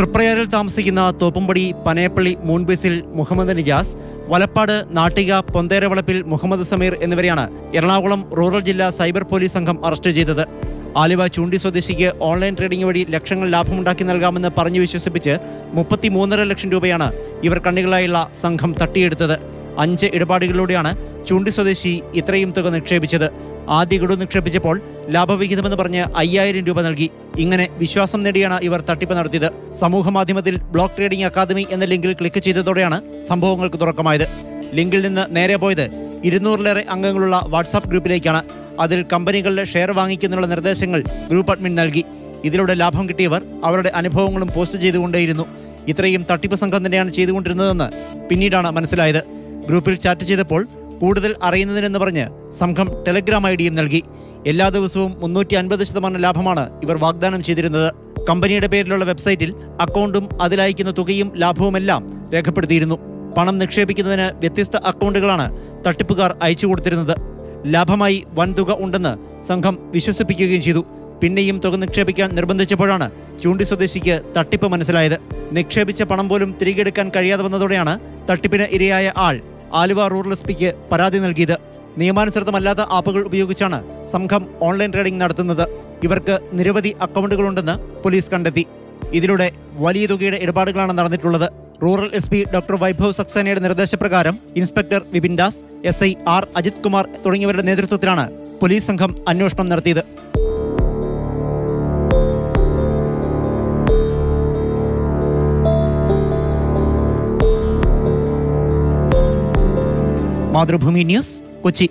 തൃപ്രയാറിൽ താമസിക്കുന്ന തോപ്പുംപടി പനയപ്പള്ളി മൂൺബേസിൽ മുഹമ്മദ് നിജാസ്, വലപ്പാട് നാട്ടിക പൊന്തേരവളപ്പിൽ മുഹമ്മദ് സമീർ എന്നിവരെയാണ് എറണാകുളം റൂറൽ ജില്ലാ സൈബർ പോലീസ് സംഘം അറസ്റ്റ് ചെയ്തത്. ആലുവ ചൂണ്ടി സ്വദേശിക്ക് ഓൺലൈൻ ട്രേഡിംഗ് വഴി ലക്ഷങ്ങൾ ലാഭമുണ്ടാക്കി നൽകാമെന്ന് പറഞ്ഞു വിശ്വസിപ്പിച്ച് 33.5 ലക്ഷം രൂപയാണ് ഇവർ കണ്ണികളായുള്ള സംഘം തട്ടിയെടുത്തത്. 5 ഇടപാടുകളിലൂടെയാണ് ചൂണ്ടി സ്വദേശി ഇത്രയും തുക നിക്ഷേപിച്ചത്. ആദ്യ ഗഡു നിക്ഷേപിച്ചപ്പോൾ ലാഭവിഹിതമെന്ന് പറഞ്ഞ് 5000 രൂപ നൽകി. ഇങ്ങനെ വിശ്വാസം നേടിയാണ് ഇവർ തട്ടിപ്പ് നടത്തിയത്. സമൂഹ മാധ്യമത്തിൽ ബ്ലോക്ക് ട്രേഡിംഗ് അക്കാദമി എന്ന ലിങ്കിൽ ക്ലിക്ക് ചെയ്തതോടെയാണ് സംഭവങ്ങൾക്ക് തുടക്കമായത്. ലിങ്കിൽ നിന്ന് നേരെ പോയത് 200-ലേറെ അംഗങ്ങളുള്ള വാട്സാപ്പ് ഗ്രൂപ്പിലേക്കാണ്. അതിൽ കമ്പനികളുടെ ഷെയർ വാങ്ങിക്കുന്നതിനുള്ള നിർദ്ദേശങ്ങൾ ഗ്രൂപ്പ് അഡ്മിൻ നൽകി. ഇതിലൂടെ ലാഭം കിട്ടിയവർ അവരുടെ അനുഭവങ്ങളും പോസ്റ്റ് ചെയ്തുകൊണ്ടേയിരുന്നു. ഇത്രയും തട്ടിപ്പ് സംഘം തന്നെയാണ് ചെയ്തുകൊണ്ടിരുന്നതെന്ന് പിന്നീടാണ് മനസ്സിലായത്. ഗ്രൂപ്പിൽ ചാറ്റ് ചെയ്തപ്പോൾ കൂടുതൽ അറിയുന്നതിനെന്ന് പറഞ്ഞ് സംഘം ടെലഗ്രാം ഐഡിയും നൽകി. എല്ലാ ദിവസവും 350% ലാഭമാണ് ഇവർ വാഗ്ദാനം ചെയ്തിരുന്നത്. കമ്പനിയുടെ പേരിലുള്ള വെബ്സൈറ്റിൽ അക്കൗണ്ടും അതിലയക്കുന്ന തുകയും ലാഭവുമെല്ലാം രേഖപ്പെടുത്തിയിരുന്നു. പണം നിക്ഷേപിക്കുന്നതിന് വ്യത്യസ്ത അക്കൗണ്ടുകളാണ് തട്ടിപ്പുകാർ അയച്ചു കൊടുത്തിരുന്നത്. ലാഭമായി വൻതുക ഉണ്ടെന്ന് സംഘം വിശ്വസിപ്പിക്കുകയും ചെയ്തു. പിന്നെയും തുക നിക്ഷേപിക്കാൻ നിർബന്ധിച്ചപ്പോഴാണ് ചൂണ്ടി സ്വദേശിക്ക് തട്ടിപ്പ് മനസ്സിലായത്. നിക്ഷേപിച്ച പണം പോലും തിരികെടുക്കാൻ കഴിയാതെ വന്നതോടെയാണ് തട്ടിപ്പിന് ഇരയായ ആൾ ആലുവ റൂറൽ എസ്.പിക്ക് പരാതി നൽകിയത്. നിയമാനുസൃതമല്ലാത്ത ആപ്പുകൾ ഉപയോഗിച്ചാണ് സംഘം ഓൺലൈൻ ട്രേഡിംഗ് നടത്തുന്നത്. ഇവർക്ക് നിരവധി അക്കൗണ്ടുകളുണ്ടെന്ന് പോലീസ് കണ്ടെത്തി. ഇതിലൂടെ വലിയ തുകയുടെ ഇടപാടുകളാണ് നടന്നിട്ടുള്ളത്. റൂറൽ എസ്.പി ഡോക്ടർ വൈഭവ് സക്സേനയുടെ നിർദ്ദേശപ്രകാരം inspector Vipin Das, SI R Ajith Kumar തുടങ്ങിയവരുടെ നേതൃത്വത്തിലാണ് പോലീസ് സംഘം അന്വേഷണം നടത്തിയത്. മാതൃഭൂമി ന്യൂസ്, കൊച്ചി.